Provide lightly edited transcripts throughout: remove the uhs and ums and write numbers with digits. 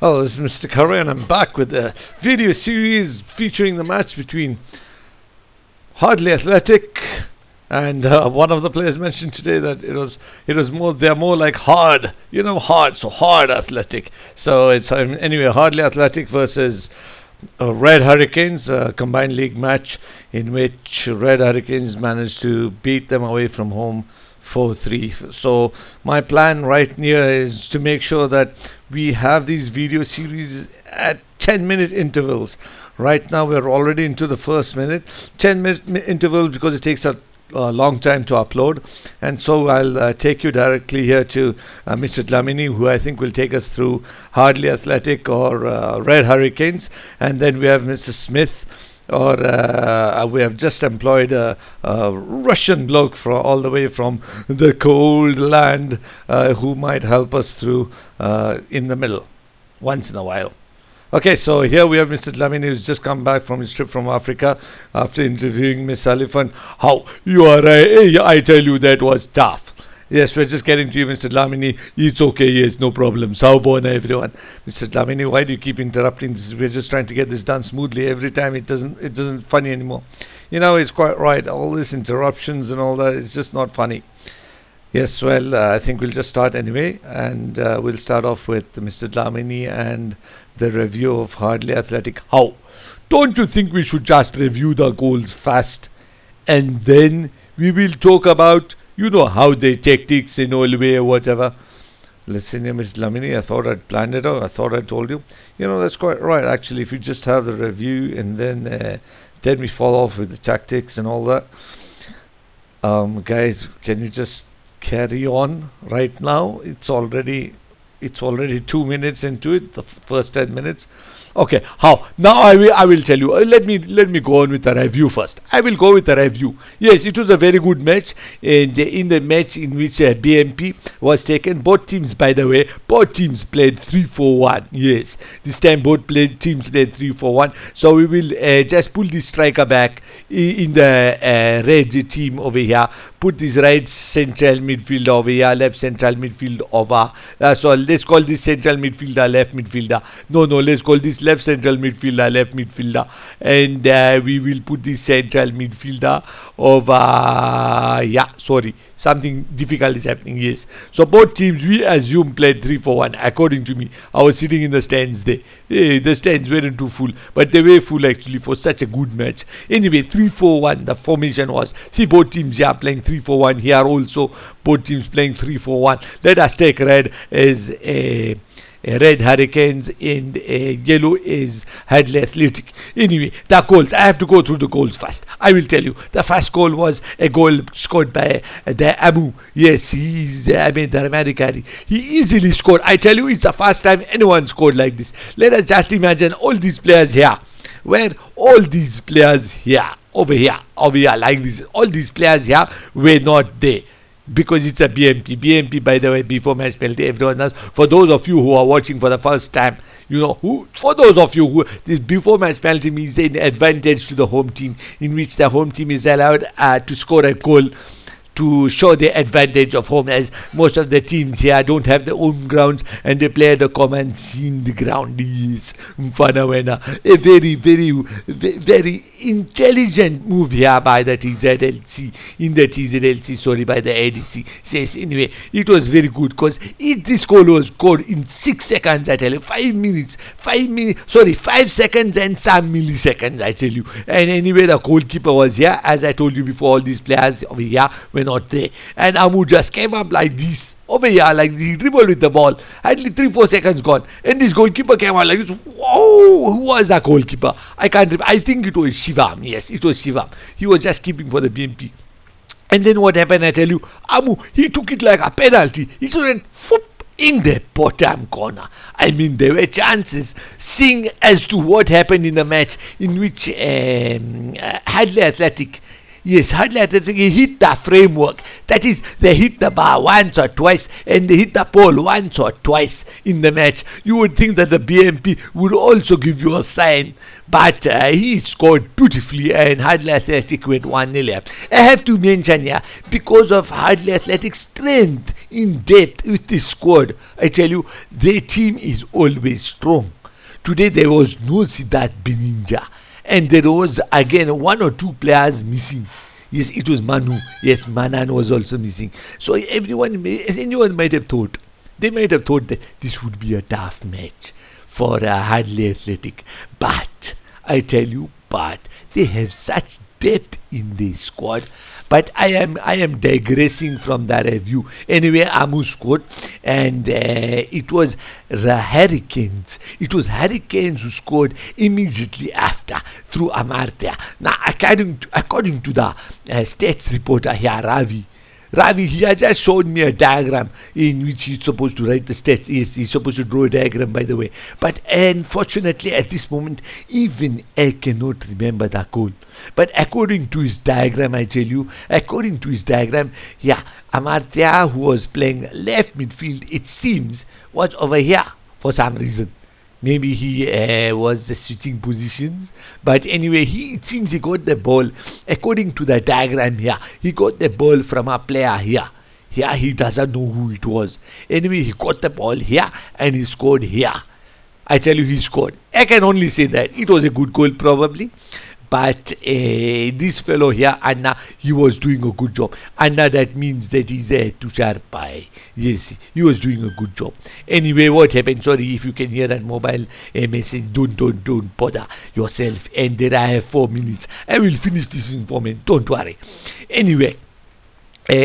Hello, this is Mr. Curry, and I'm back with a video series featuring the match between Hardly Athletic and one of the players mentioned today that they're more like hard, so hard athletic. So it's anyway Hardly Athletic versus Red Hurricanes, a combined league match in which Red Hurricanes managed to beat them away from home 4-3. So my plan right here is to make sure that we have these video series at 10-minute intervals. Right now we're already into the first minute. 10-minute intervals because it takes a long time to upload, and so I'll take you directly here to Mr. Dlamini, who I think will take us through Hardly Athletic or Red Hurricanes, and then we have Mr. Smith, or we have just employed a Russian bloke all the way from the cold land who might help us through in the middle once in a while. Okay, so here we have Mr. Dlamini, who's just come back from his trip from Africa after interviewing Miss Elephant. How you are? I tell you, that was tough. Yes, we're just getting to you, Mr. Dlamini. It's okay, yes, no problem. Saubona, everyone. Mr. Dlamini, why do you keep interrupting this? We're just trying to get this done smoothly. Every time it doesn't funny anymore. It's quite right. All these interruptions and all that, it's just not funny. Yes, well, I think we'll just start anyway, and we'll start off with Mr. Dlamini and the review of Hardly Athletic. How? Don't you think we should just review the goals first, and then we will talk about, how they tactics in all way or whatever? Listen here, Mr. Dlamini, I thought I'd planned it out. I thought I told you. That's quite right, actually. If you just have the review and then we follow off with the tactics and all that. Guys, can you just carry on right now? It's already 2 minutes into it, the first 10 minutes. Okay, how? Now I will tell you. Let me go on with the review first. I will go with the review. Yes, it was a very good match. And in the match in which BMP was taken, both teams, by the way, played 3-4-1. Yes, this time both teams played 3-4-1. So we will just pull the striker back in the red team over here. Put this right central midfielder over here, left central midfield over. So let's call this central midfielder left midfielder. No, let's call this left central midfielder left midfielder. And we will put this central midfielder over. Something difficult is happening, yes. So both teams, we assume, played 3-4-1, according to me. I was sitting in the stands there. The stands weren't too full, but they were full actually for such a good match. Anyway, 3-4-1, the formation was. See, both teams here playing 3-4-1. Here also, both teams playing 3-4-1. Let us take red as Red Hurricanes and yellow is Hardly Athletic. Anyway, the goals. I have to go through the goals first. I will tell you. The first goal was a goal scored by the Amu. Yes, he is the American. He easily scored. I tell you, it's the first time anyone scored like this. Let us just imagine all these players here. Where all these players here, over here, like this. All these players here were not there. Because it's a BMP. BMP, by the way, before match penalty, everyone knows. For those of you who are watching for the first time, for those of you who, this before match penalty means an advantage to the home team, in which the home team is allowed to score a goal to show the advantage of home, as most of the teams here don't have their own grounds and they play the common scene the ground. Is a very, very, very intelligent move here by the TZLC, by the ADC. Says anyway, it was very good because this goal was scored in 6 seconds. I tell you, 5 seconds and some milliseconds. I tell you, and anyway, the goalkeeper was here, as I told you before. All these players over here were not there, and Amu just came up like this. Over here, like he dribbled with the ball. Hardly 3-4 seconds gone. And this goalkeeper came out like this. Whoa! Who was that goalkeeper? I can't remember. I think it was Shivam. Yes, it was Shivam. He was just keeping for the BMP. And then what happened, I tell you, Amu, he took it like a penalty. He just went in the bottom corner. I mean, there were chances. Seeing as to what happened in the match in which Hardly Athletic, he hit the framework. That is, they hit the bar once or twice, and they hit the pole once or twice. in the match. You would think that the BMP would also give you a sign, but he scored beautifully and Hardly Athletic went 1-0 up. I have to mention here, because of Hardly Athletic's strength in depth with this squad, I tell you, their team is always strong. Today there was no Siddharth Beninja, and there was again 1 or 2 players missing. Yes, it was Manu. Yes, Manan was also missing. So anyone might have thought, they might have thought that this would be a tough match for Hardly Athletic. But I tell you, they have such depth in the squad. But I am digressing from that review. Anyway, Amu scored, and it was the Hurricanes. It was Hurricanes who scored immediately after through Amartya. Now, according to the stats reporter here, Ravi, he had just shown me a diagram in which he's supposed to write the stats. Yes, he's supposed to draw a diagram, by the way. But unfortunately, at this moment, even I cannot remember the goal. But according to his diagram, I tell you, according to his diagram, yeah, Amartya, who was playing left midfield, it seems, was over here for some reason. Maybe he was switching positions, but anyway, it seems he got the ball, according to the diagram here, he got the ball from a player here. Here he doesn't know who it was. Anyway, he got the ball here and he scored here. I tell you, he scored. I can only say that it was a good goal probably. But this fellow here, Anna, he was doing a good job. Anna, that means that he's a Tushar Pai. Yes, he was doing a good job. Anyway, what happened? Sorry if you can hear that mobile message. Don't bother yourself. And there I have 4 minutes. I will finish this in 4 minutes. Don't worry. Anyway.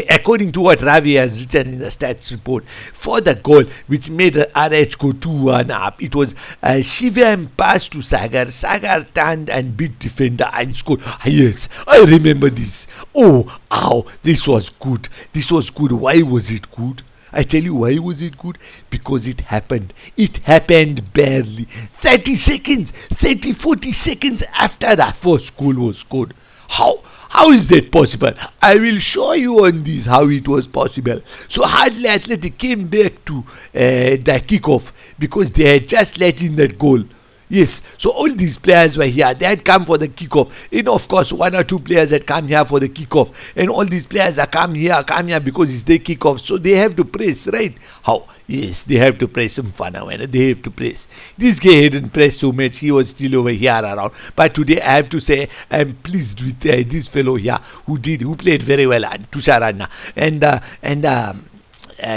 According to what Ravi has written in the stats report, for the goal which made RH go 2-1 up, it was Shivam passed to Sagar. Sagar turned and beat defender and scored. Yes, I remember this. Oh, ow, this was good. This was good. Why was it good? I tell you why was it good? Because it happened. It happened barely 30 seconds, 40 seconds after the first goal was scored. How is that possible? I will show you on this how it was possible. So Hardly Athletic came back to the kickoff because they had just let in that goal. Yes, so all these players were here. They had come for the kickoff. And of course, 1 or 2 players had come here for the kickoff. And all these players are come here because it's their kickoff. So they have to press, right? How? Yes, they have to press some fun. They have to press. This guy hadn't pressed so much. He was still over here around. But today I have to say I'm pleased with this fellow here who played very well, Tusharana.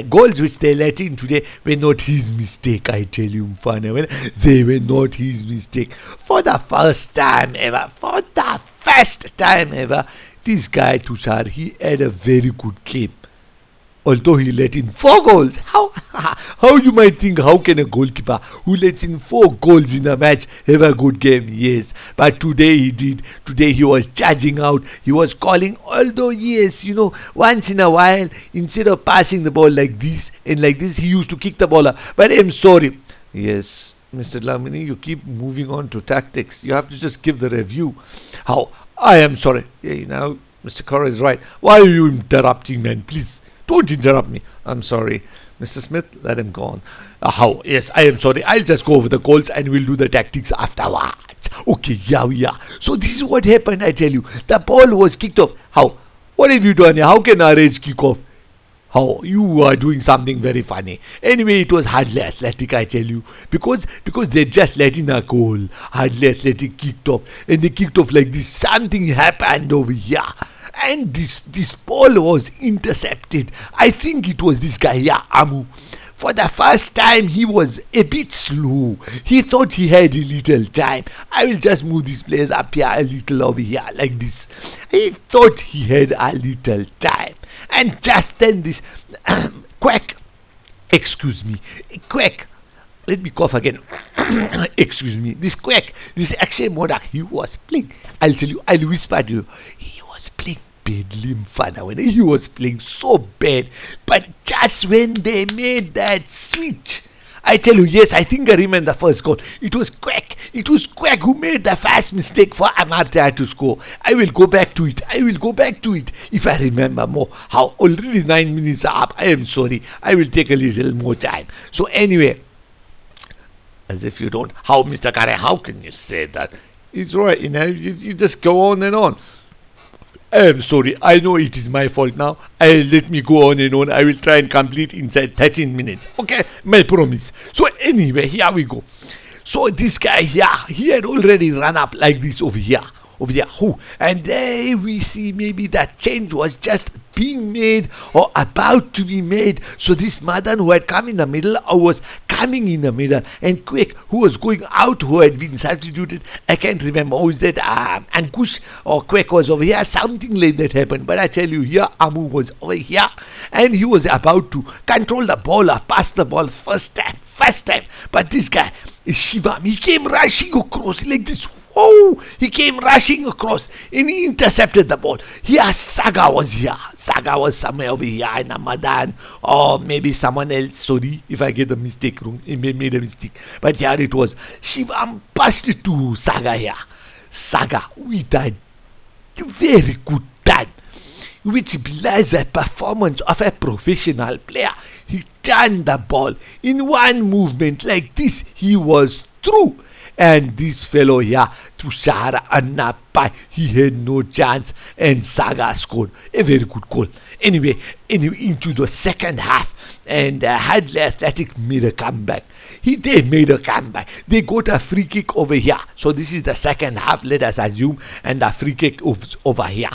Goals which they let in today were not his mistake, I tell you, they were not his mistake. For the first time ever, this guy Tushar, he had a very good game. Although he let in 4 goals. How you might think, how can a goalkeeper who lets in 4 goals in a match have a good game? Yes, but today he did. Today he was charging out. He was calling. Although yes, once in a while, instead of passing the ball like this and like this, he used to kick the ball up. But I'm sorry. Yes, Mr. Lamini, you keep moving on to tactics. You have to just give the review. I am sorry. Now, Mr. Cora is right. Why are you interrupting, man? Please. Don't interrupt me. I'm sorry. Mr. Smith, let him go on. Yes, I am sorry. I'll just go over the goals and we'll do the tactics afterwards. Okay, yeah. So this is what happened, I tell you. The ball was kicked off. What have you done here? How can RH kick off? You are doing something very funny. Anyway, it was Hardly Athletic, I tell you. Because they just let in a goal. Hardly Athletic kicked off. And they kicked off like this. Something happened over here. And this ball was intercepted. I think it was this guy here, Amu. For the first time, he was a bit slow. He thought he had a little time. I will just move these players up here a little over here, like this. He thought he had a little time. And just then this quack, let me cough again. Excuse me. This Akshay Modak, he was playing. I'll tell you, I'll whisper to you. He was playing bedlam fun. He was playing so bad. But just when they made that switch, I tell you, yes, I think I remember the first goal. It was Quack who made the first mistake for Amartya to score. I will go back to it if I remember more. Already 9 minutes are up. I am sorry. I will take a little more time. So anyway, as if you don't. How, Mr. Kare, how can you say that? It's right, you just go on and on. I'm sorry, I know it is my fault now. Let me go on and on. I will try and complete inside 13 minutes. Okay, my promise. So anyway, here we go. So this guy here, he had already run up like this over here. And there we see maybe that change was just being made or about to be made. So this Madan who had come in the middle or was coming in the middle, and Quick who was going out, who had been substituted, I can't remember who is that, Ankush or Quick was over here, something like that happened. But I tell you, here Amu was over here and he was about to control the ball or pass the ball first time. But this guy, Shivam, he came rushing across like this. Oh, he came rushing across and he intercepted the ball. Here Saga was here. Saga was somewhere over here in Madan, or maybe someone else. Sorry if I get the mistake wrong. I made a mistake. But here it was. Shivam passed it to Saga here. Saga with a very good time, which belies a performance of a professional player. He turned the ball in one movement like this. He was through. And this fellow here, Tushar Annapai, he had no chance, and Saga scored a very good goal. Anyway, into the second half, and Hadley Athletic made a comeback. They made a comeback. They got a free kick over here. So this is the second half, let us assume, and a free kick over here.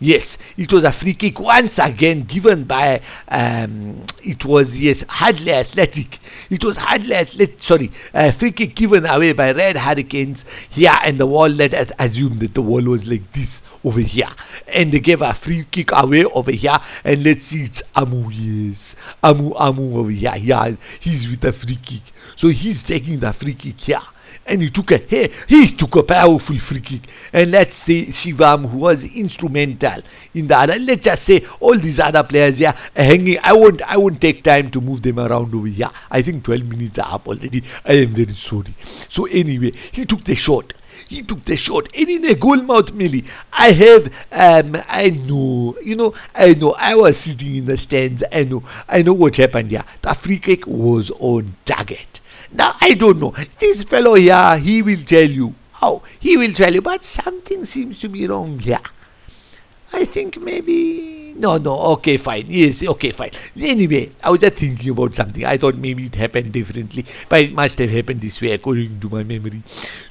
Yes, it was a free kick once again given by, it was, yes, Hadley Athletic. It was Hadley Athletic, sorry, a free kick given away by Red Hurricanes here, and the wall, let us assume that the wall was like this over here. And they gave a free kick away over here, and let's see, it's Amu, yes. Amu over here, yeah, he's with the free kick. So he's taking the free kick here. And he took a powerful free kick. And let's say Shivam, who was instrumental in the other, let's just say all these other players here are hanging. I won't take time to move them around over here. I think 12 minutes are up already. I am very sorry. So anyway, he took the shot. And in a goal mouth melee, I know, I was sitting in the stands. I know what happened here. The free kick was on target. Now, I don't know. This fellow here, he will tell you. How? He will tell you. But something seems to be wrong here. I think maybe... No, okay, fine. Yes, okay, fine. Anyway, I was just thinking about something. I thought maybe it happened differently. But it must have happened this way, according to my memory.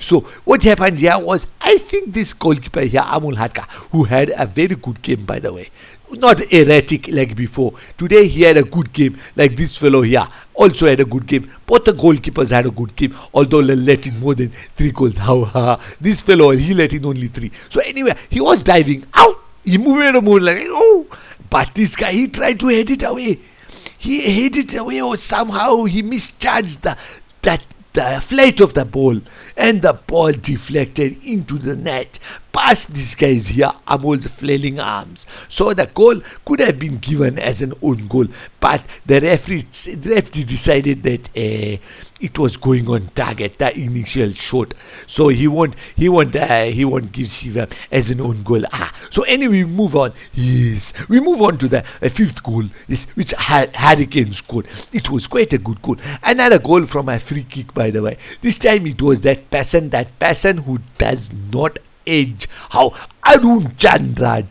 So, what happened here was, I think this goalkeeper here, Amul Hatka, who had a very good game, by the way. Not erratic like before. Today he had a good game, like this fellow here also had a good game. Both the goalkeepers had a good game, although they let in more than 3 goals. This fellow, he let in only 3. So anyway, he was diving. Ow! He moved like, oh! But this guy, he tried to head it away. He headed it away, or somehow he misjudged the flight of the ball, and the ball deflected into the net past these guys here, Amol's flailing arms. So the goal could have been given as an own goal, but the referee decided that it was going on target, the initial shot. So he won't give Shiva as an own goal. So anyway, we move on. Yes, we move on to the 5th goal, which Hurricane scored. It was quite a good goal. Another goal from a free kick, by the way. This time it was that person who does not edge. How? Arun Chandra,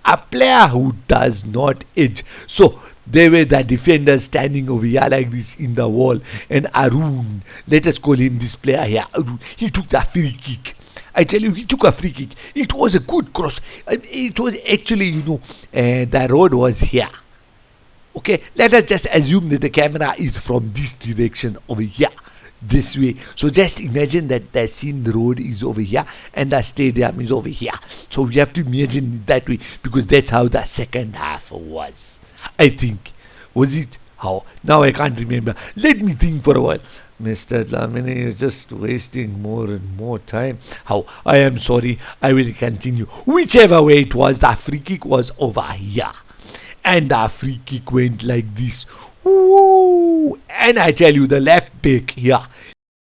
a player who does not edge. So there were the defenders standing over here like this in the wall, and Arun, let us call him this player here, Arun, he took the free kick. I tell you, he took a free kick. It was a good cross. It was actually, the road was here. Okay, let us just assume that the camera is from this direction over here, this way. So just imagine that the scene, the road is over here and the stadium is over here. So we have to imagine it that way, because that's how the second half was. I think. Was it? How? Now I can't remember. Let me think for a while. Mr. Lamine is just wasting more and more time. How? I am sorry. I will continue. Whichever way it was, the free kick was over here. And the free kick went like this. Ooh. And I tell you, the left back here,